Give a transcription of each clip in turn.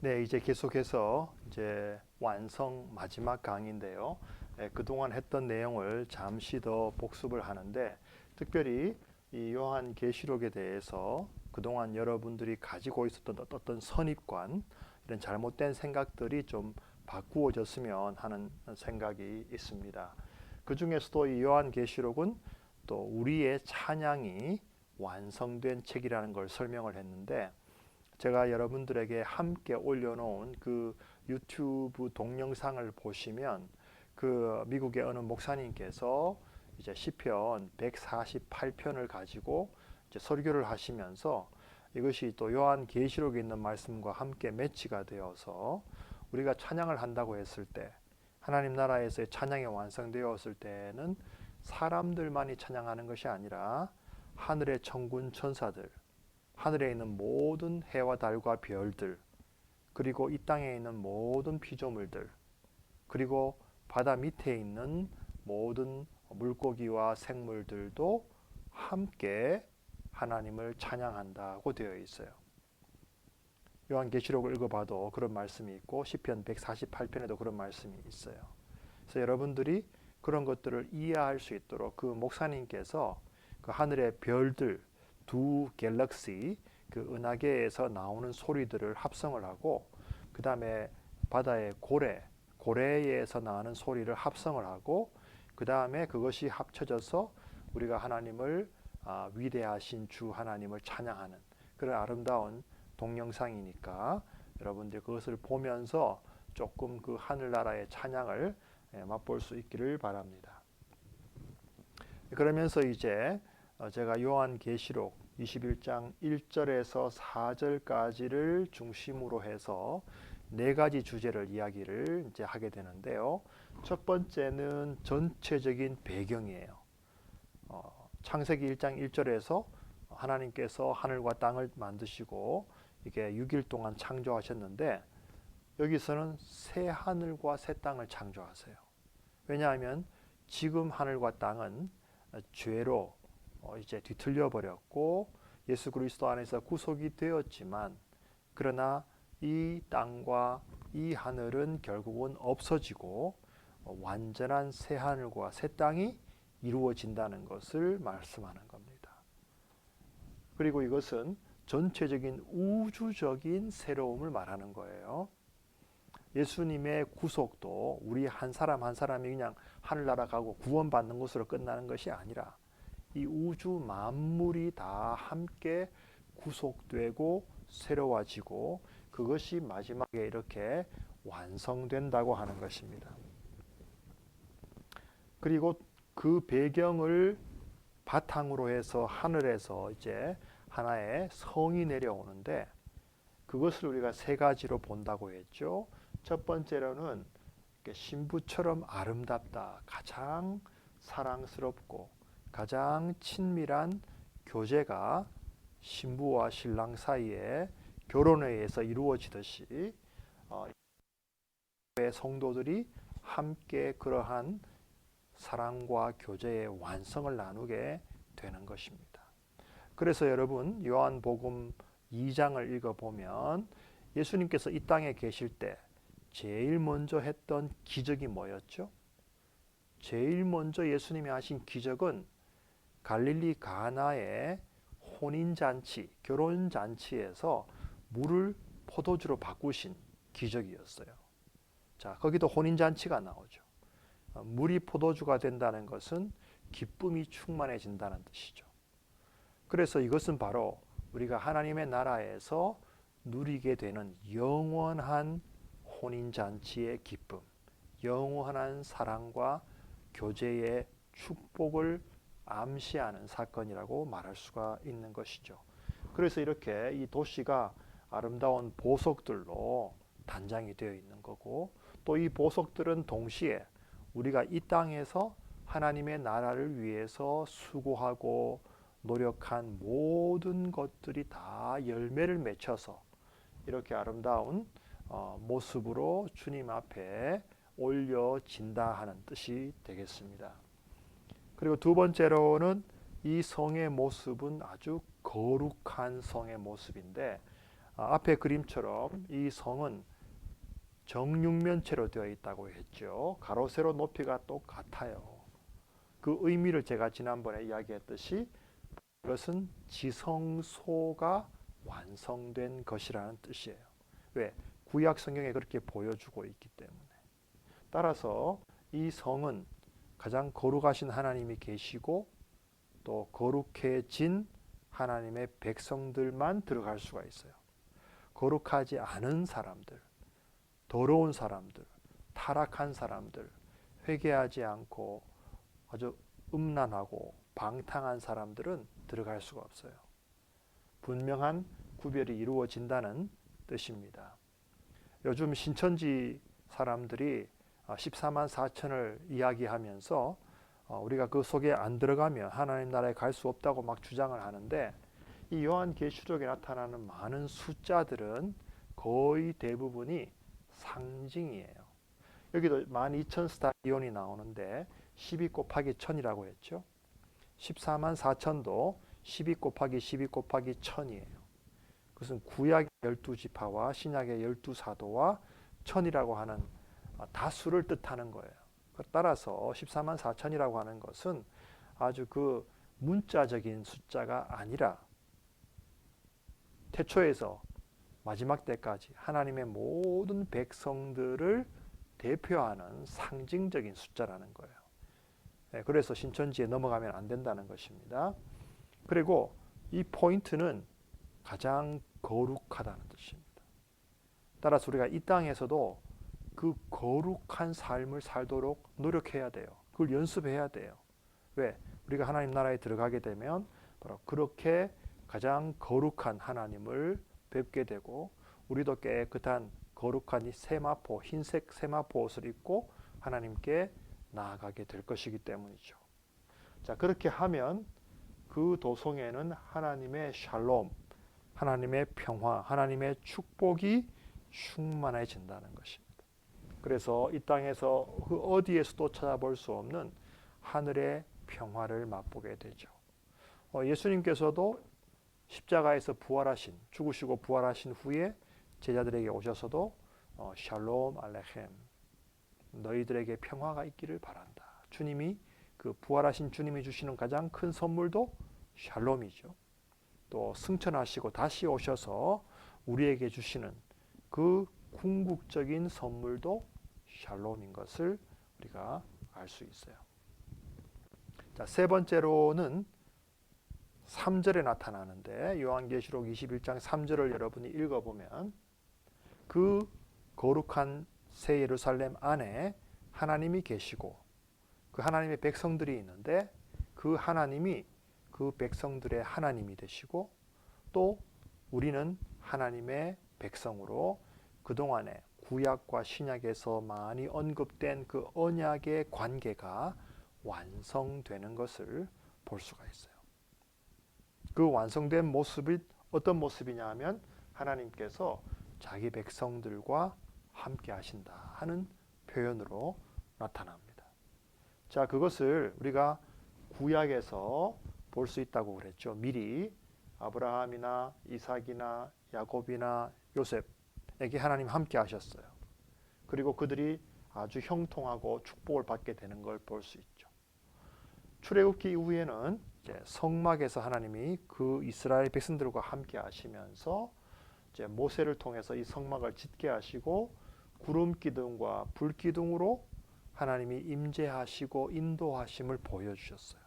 네, 이제 계속해서 이제 완성 마지막 강의인데요. 그동안 했던 내용을 잠시 더 복습을 하는데, 특별히 이 요한계시록에 대해서 그동안 여러분들이 가지고 있었던 어떤 선입관, 이런 잘못된 생각들이 좀 바꾸어졌으면 하는 생각이 있습니다. 그 중에서도 이 요한계시록은 또 우리의 찬양이 완성된 책이라는 걸 설명을 했는데, 제가 여러분들에게 함께 올려놓은 그 유튜브 동영상을 보시면 그 미국의 어느 목사님께서 이제 시편 148편을 가지고 이제 설교를 하시면서 이것이 또 요한계시록에 있는 말씀과 함께 매치가 되어서 우리가 찬양을 한다고 했을 때, 하나님 나라에서의 찬양이 완성되었을 때는 사람들만이 찬양하는 것이 아니라 하늘의 천군 천사들, 하늘에 있는 모든 해와 달과 별들, 그리고 이 땅에 있는 모든 피조물들, 그리고 바다 밑에 있는 모든 물고기와 생물들도 함께 하나님을 찬양한다고 되어 있어요. 요한계시록을 읽어봐도 그런 말씀이 있고 시편 148편에도 그런 말씀이 있어요. 그래서 여러분들이 그런 것들을 이해할 수 있도록 그 목사님께서 그 하늘의 별들 두 갤럭시, 그 은하계에서 나오는 소리들을 합성을 하고, 그 다음에 바다의 고래에서 나는 소리를 합성을 하고, 그 다음에 그것이 합쳐져서 우리가 하나님을 위대하신 주 하나님을 찬양하는 그런 아름다운 동영상이니까 여러분들 그것을 보면서 조금 그 하늘나라의 찬양을 맛볼 수 있기를 바랍니다. 그러면서 이제 제가 요한계시록 21장 1절에서 4절까지를 중심으로 해서 네 가지 주제를 이야기를 이제 하게 되는데요. 첫 번째는 전체적인 배경이에요. 창세기 1장 1절에서 하나님께서 하늘과 땅을 만드시고 이게 6일 동안 창조하셨는데, 여기서는 새 하늘과 새 땅을 창조하세요. 왜냐하면 지금 하늘과 땅은 죄로 이제 뒤틀려 버렸고 예수 그리스도 안에서 구속이 되었지만, 그러나 이 땅과 이 하늘은 결국은 없어지고 완전한 새 하늘과 새 땅이 이루어진다는 것을 말씀하는 겁니다. 그리고 이것은 전체적인 우주적인 새로움을 말하는 거예요. 예수님의 구속도 우리 한 사람 한 사람이 그냥 하늘나라 가고 구원받는 것으로 끝나는 것이 아니라 이 우주 만물이 다 함께 구속되고 새로워지고 그것이 마지막에 이렇게 완성된다고 하는 것입니다. 그리고 그 배경을 바탕으로 해서 하늘에서 이제 하나의 성이 내려오는데, 그것을 우리가 세 가지로 본다고 했죠. 첫 번째로는 신부처럼 아름답다. 가장 사랑스럽고 가장 친밀한 교제가 신부와 신랑 사이에 결혼에 의해서 이루어지듯이 성도들이 함께 그러한 사랑과 교제의 완성을 나누게 되는 것입니다. 그래서 여러분 요한복음 2장을 읽어보면 예수님께서 이 땅에 계실 때 제일 먼저 했던 기적이 뭐였죠? 제일 먼저 예수님이 하신 기적은 갈릴리 가나의 혼인잔치, 결혼잔치에서 물을 포도주로 바꾸신 기적이었어요. 자, 거기도 혼인잔치가 나오죠. 물이 포도주가 된다는 것은 기쁨이 충만해진다는 뜻이죠. 그래서 이것은 바로 우리가 하나님의 나라에서 누리게 되는 영원한 혼인잔치의 기쁨, 영원한 사랑과 교제의 축복을 암시하는 사건이라고 말할 수가 있는 것이죠. 그래서 이렇게 이 도시가 아름다운 보석들로 단장이 되어 있는 거고, 또 이 보석들은 동시에 우리가 이 땅에서 하나님의 나라를 위해서 수고하고 노력한 모든 것들이 다 열매를 맺혀서 이렇게 아름다운 모습으로 주님 앞에 올려진다 하는 뜻이 되겠습니다. 그리고 두 번째로는 이 성의 모습은 아주 거룩한 성의 모습인데, 앞에 그림처럼 이 성은 정육면체로 되어 있다고 했죠. 가로 세로 높이가 똑같아요. 그 의미를 제가 지난번에 이야기했듯이 이것은 지성소가 완성된 것이라는 뜻이에요. 왜? 구약 성경에 그렇게 보여주고 있기 때문에. 따라서 이 성은 가장 거룩하신 하나님이 계시고 또 거룩해진 하나님의 백성들만 들어갈 수가 있어요. 거룩하지 않은 사람들, 더러운 사람들, 타락한 사람들, 회개하지 않고 아주 음란하고 방탕한 사람들은 들어갈 수가 없어요. 분명한 구별이 이루어진다는 뜻입니다. 요즘 신천지 사람들이 14만 4천을 이야기하면서 우리가 그 속에 안 들어가면 하나님 나라에 갈 수 없다고 막 주장을 하는데, 이 요한계시록에 나타나는 많은 숫자들은 거의 대부분이 상징이에요. 여기도 12,000 스타디온이 나오는데 12 곱하기 1000이라고 했죠. 14만 4천도 12 곱하기 12 곱하기 1000이에요. 그것은 구약의 12지파와 신약의 12사도와 1000이라고 하는 다수를 뜻하는 거예요. 따라서 14만 4천이라고 하는 것은 아주 그 문자적인 숫자가 아니라 태초에서 마지막 때까지 하나님의 모든 백성들을 대표하는 상징적인 숫자라는 거예요. 그래서 신천지에 넘어가면 안 된다는 것입니다. 그리고 이 포인트는 가장 거룩하다는 뜻입니다. 따라서 우리가 이 땅에서도 그 거룩한 삶을 살도록 노력해야 돼요. 그걸 연습해야 돼요. 왜? 우리가 하나님 나라에 들어가게 되면 바로 그렇게 가장 거룩한 하나님을 뵙게 되고, 우리도 깨끗한 거룩한 이 세마포, 흰색 세마포 옷을 입고 하나님께 나아가게 될 것이기 때문이죠. 자, 그렇게 하면 그 도성에는 하나님의 샬롬, 하나님의 평화, 하나님의 축복이 충만해진다는 것입니다. 그래서 이 땅에서 그 어디에서도 찾아볼 수 없는 하늘의 평화를 맛보게 되죠. 예수님께서도 십자가에서 부활하신, 죽으시고 부활하신 후에 제자들에게 오셔서도 샬롬 알레헴, 너희들에게 평화가 있기를 바란다. 주님이, 그 부활하신 주님이 주시는 가장 큰 선물도 샬롬이죠. 또 승천하시고 다시 오셔서 우리에게 주시는 그 궁극적인 선물도 샬롬인 것을 우리가 알 수 있어요. 자, 세 번째로는 3절에 나타나는데, 요한계시록 21장 3절을 여러분이 읽어보면 그 거룩한 새 예루살렘 안에 하나님이 계시고 그 하나님의 백성들이 있는데, 그 하나님이 그 백성들의 하나님이 되시고 또 우리는 하나님의 백성으로 그동안에 구약과 신약에서 많이 언급된 그 언약의 관계가 완성되는 것을 볼 수가 있어요. 그 완성된 모습이 어떤 모습이냐 하면 하나님께서 자기 백성들과 함께 하신다 하는 표현으로 나타납니다. 자, 그것을 우리가 구약에서 볼 수 있다고 그랬죠. 미리 아브라함이나 이삭이나 야곱이나 요셉에게 하나님 함께 하셨어요. 그리고 그들이 아주 형통하고 축복을 받게 되는 걸 볼 수 있죠. 출애굽기 이후에는 이제 성막에서 하나님이 그 이스라엘 백성들과 함께 하시면서 이제 모세를 통해서 이 성막을 짓게 하시고 구름 기둥과 불 기둥으로 하나님이 임재하시고 인도하심을 보여주셨어요.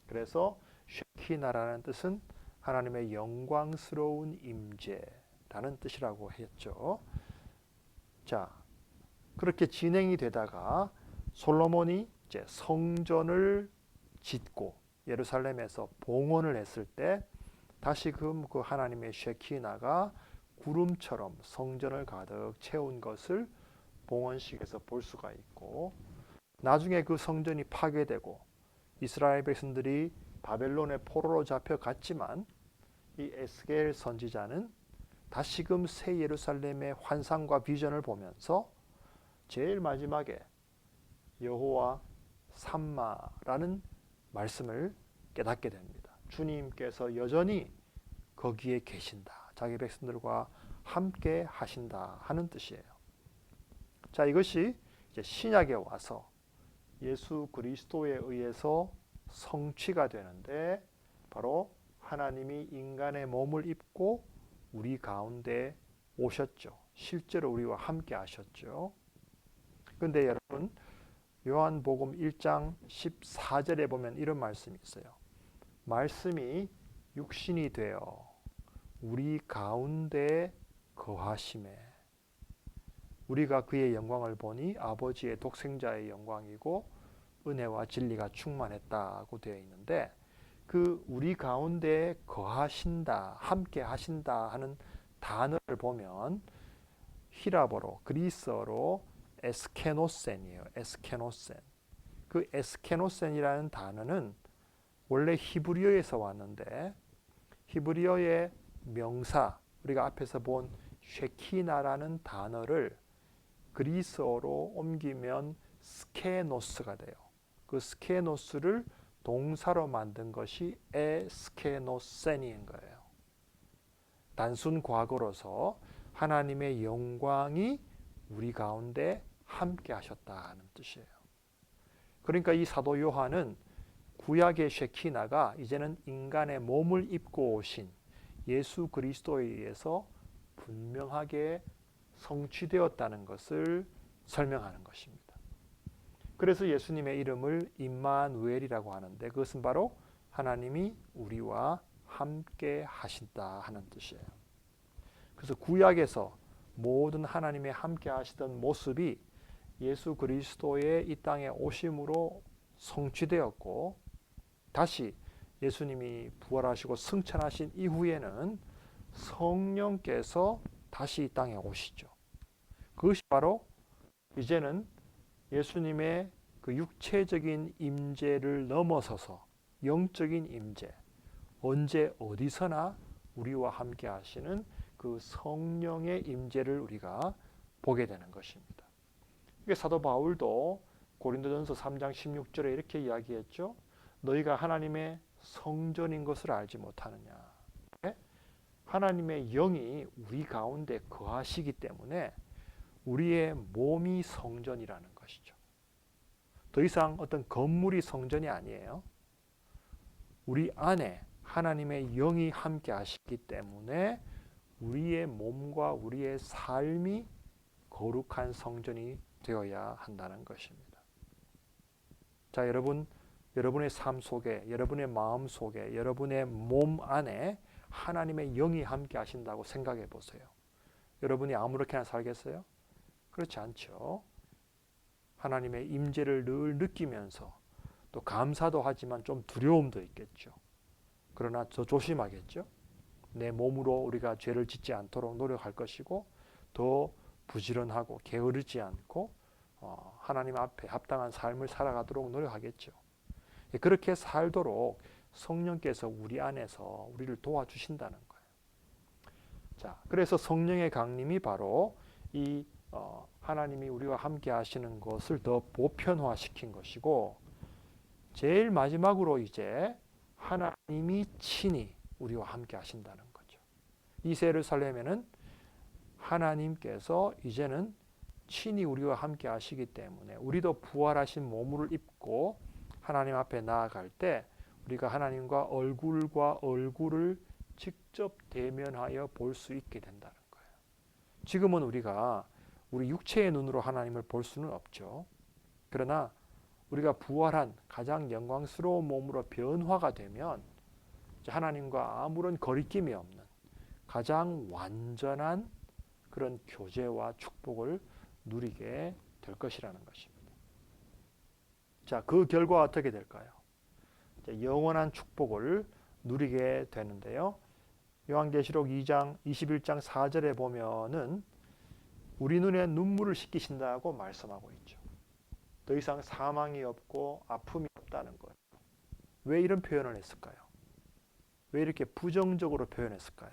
그래서 쉐키나라는 뜻은 하나님의 영광스러운 임재라는 뜻이라고 했죠. 자, 그렇게 진행이 되다가 솔로몬이 이제 성전을 짓고 예루살렘에서 봉헌을 했을 때 다시금 그 하나님의 쉐키나가 구름처럼 성전을 가득 채운 것을 봉헌식에서 볼 수가 있고, 나중에 그 성전이 파괴되고 이스라엘 백성들이 바벨론의 포로로 잡혀갔지만 이 에스겔 선지자는 다시금 새 예루살렘의 환상과 비전을 보면서 제일 마지막에 여호와 삼마라는 말씀을 깨닫게 됩니다. 주님께서 여전히 거기에 계신다. 자기 백성들과 함께 하신다 하는 뜻이에요. 자, 이것이 이제 신약에 와서 예수 그리스도에 의해서 성취가 되는데, 바로 하나님이 인간의 몸을 입고 우리 가운데 오셨죠. 실제로 우리와 함께 하셨죠. 그런데 여러분, 요한복음 1장 14절에 보면 이런 말씀이 있어요. 말씀이 육신이 되어 우리 가운데 거하심에 우리가 그의 영광을 보니 아버지의 독생자의 영광이고 은혜와 진리가 충만했다고 되어 있는데, 그 우리 가운데 거하신다, 함께 하신다 하는 단어를 보면 히라보로, 그리스어로 에스케노센이에요. 에스케노센. 그 에스케노센이라는 단어는 원래 히브리어에서 왔는데, 히브리어의 명사, 우리가 앞에서 본 쉐키나라는 단어를 그리스어로 옮기면 스케노스가 돼요. 그 스케노스를 동사로 만든 것이 에스케노센인 거예요. 단순 과거로서 하나님의 영광이 우리 가운데 함께 하셨다는 뜻이에요. 그러니까 이 사도 요한은 구약의 쉐키나가 이제는 인간의 몸을 입고 오신 예수 그리스도에 의해서 분명하게 성취되었다는 것을 설명하는 것입니다. 그래서 예수님의 이름을 임마누엘이라고 하는데, 그것은 바로 하나님이 우리와 함께 하신다 하는 뜻이에요. 그래서 구약에서 모든 하나님의 함께 하시던 모습이 예수 그리스도의 이 땅에 오심으로 성취되었고, 다시 예수님이 부활하시고 승천하신 이후에는 성령께서 다시 이 땅에 오시죠. 그것이 바로 이제는 예수님의 그 육체적인 임재를 넘어서서 영적인 임재, 언제 어디서나 우리와 함께 하시는 그 성령의 임재를 우리가 보게 되는 것입니다. 사도 바울도 고린도전서 3장 16절에 이렇게 이야기했죠. 너희가 하나님의 성전인 것을 알지 못하느냐. 하나님의 영이 우리 가운데 거하시기 때문에 우리의 몸이 성전이라는 것이죠. 더 이상 어떤 건물이 성전이 아니에요. 우리 안에 하나님의 영이 함께 하시기 때문에 우리의 몸과 우리의 삶이 거룩한 성전이 되어야 한다는 것입니다. 자, 여러분의 삶 속에, 여러분의 마음 속에, 여러분의 몸 안에 하나님의 영이 함께 하신다고 생각해 보세요. 여러분이 아무렇게나 살겠어요? 그렇지 않죠. 하나님의 임재를 늘 느끼면서 또 감사도 하지만 좀 두려움도 있겠죠. 그러나 더 조심하겠죠. 내 몸으로 우리가 죄를 짓지 않도록 노력할 것이고, 더 부지런하고 게으르지 않고 하나님 앞에 합당한 삶을 살아가도록 노력하겠죠. 그렇게 살도록 성령께서 우리 안에서 우리를 도와주신다는 거예요. 자, 그래서 성령의 강림이 바로 이 하나님이 우리와 함께 하시는 것을 더 보편화시킨 것이고, 제일 마지막으로 이제 하나님이 친히 우리와 함께 하신다는 거죠. 이 예루살렘에는 하나님께서 이제는 친히 우리와 함께 하시기 때문에 우리도 부활하신 몸을 입고 하나님 앞에 나아갈 때 우리가 하나님과 얼굴과 얼굴을 직접 대면하여 볼 수 있게 된다는 거예요. 지금은 우리가 우리 육체의 눈으로 하나님을 볼 수는 없죠. 그러나 우리가 부활한 가장 영광스러운 몸으로 변화가 되면 하나님과 아무런 거리낌이 없는 가장 완전한 그런 교제와 축복을 누리게 될 것이라는 것입니다. 자, 그 결과가 어떻게 될까요? 영원한 축복을 누리게 되는데요. 요한계시록 2장 21장 4절에 보면은 우리 눈에 눈물을 씻기신다고 말씀하고 있죠. 더 이상 사망이 없고 아픔이 없다는 거예요. 왜 이런 표현을 했을까요? 왜 이렇게 부정적으로 표현했을까요?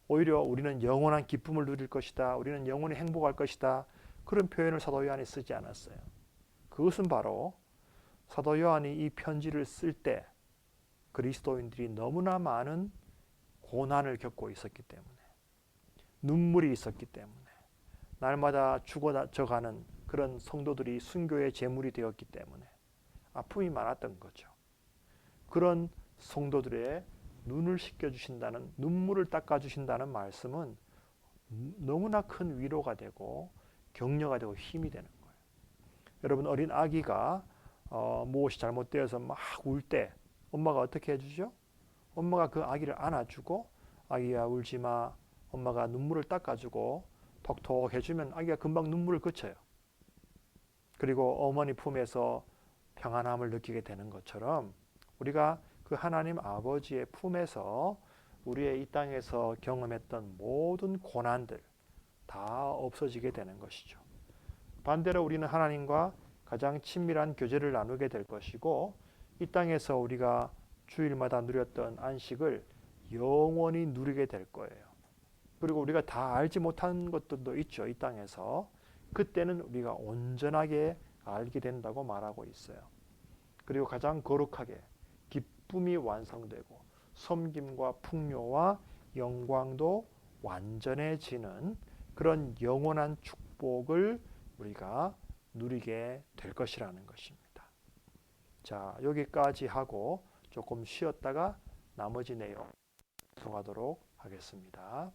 오히려 우리는 영원한 기쁨을 누릴 것이다, 우리는 영원히 행복할 것이다, 그런 표현을 사도 요한이 쓰지 않았어요. 그것은 바로 사도 요한이 이 편지를 쓸 때 그리스도인들이 너무나 많은 고난을 겪고 있었기 때문에, 눈물이 있었기 때문에, 날마다 죽어져가는 그런 성도들이 순교의 제물이 되었기 때문에 아픔이 많았던 거죠. 그런 성도들의 눈을 씻겨주신다는, 눈물을 닦아주신다는 말씀은 너무나 큰 위로가 되고 격려가 되고 힘이 되는 거예요. 여러분, 어린 아기가 무엇이 잘못되어서 막 울 때 엄마가 어떻게 해주죠? 엄마가 그 아기를 안아주고, 아기야 울지 마, 엄마가 눈물을 닦아주고 톡톡 해주면 아기가 금방 눈물을 그쳐요. 그리고 어머니 품에서 평안함을 느끼게 되는 것처럼 우리가 그 하나님 아버지의 품에서 우리의 이 땅에서 경험했던 모든 고난들 다 없어지게 되는 것이죠. 반대로 우리는 하나님과 가장 친밀한 교제를 나누게 될 것이고, 이 땅에서 우리가 주일마다 누렸던 안식을 영원히 누리게 될 거예요. 그리고 우리가 다 알지 못한 것들도 있죠, 이 땅에서. 그때는 우리가 온전하게 알게 된다고 말하고 있어요. 그리고 가장 거룩하게 기쁨이 완성되고 섬김과 풍요와 영광도 완전해지는 그런 영원한 축복을 우리가 누리게 될 것이라는 것입니다. 자, 여기까지 하고 조금 쉬었다가 나머지 내용 계속하도록 하겠습니다.